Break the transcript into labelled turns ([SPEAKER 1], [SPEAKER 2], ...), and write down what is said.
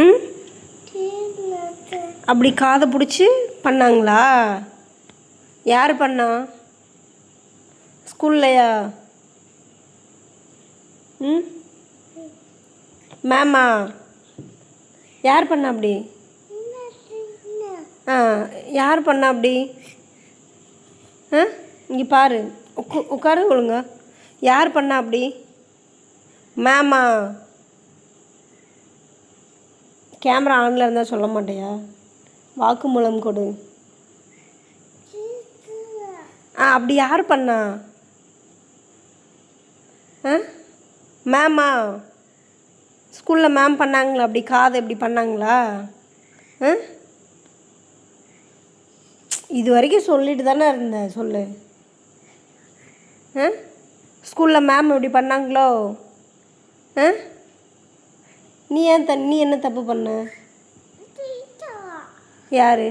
[SPEAKER 1] ம், அப்படி காதை பிடிச்சி பண்ணாங்களா? யார் பண்ணா? ஸ்கூல்லையா? ம், மேமா? யார் பண்ணா அப்படி? ஆ, யார் பண்ணா அப்படி? ஆ, இங்கே பாரு, உட்காரு ஒழுங்க. யார் பண்ணா அப்படி? மேமா? கேமரா ஆனில் இருந்தால் சொல்ல மாட்டியா? வாக்குமூலம் கொடு. அப்படி யார் பண்ணா? ஆ, மேமா? ஸ்கூலில் மேம் பண்ணாங்களா அப்படி? காது எப்படி பண்ணாங்களா? ஆ, இது வரைக்கும் சொல்லிட்டு தானே இருந்தேன், சொல்லு. ஆ, ஸ்கூலில் மேம் இப்படி பண்ணாங்களோ? ஆ, நீ என்ன தப்பு பண்ண? யார்?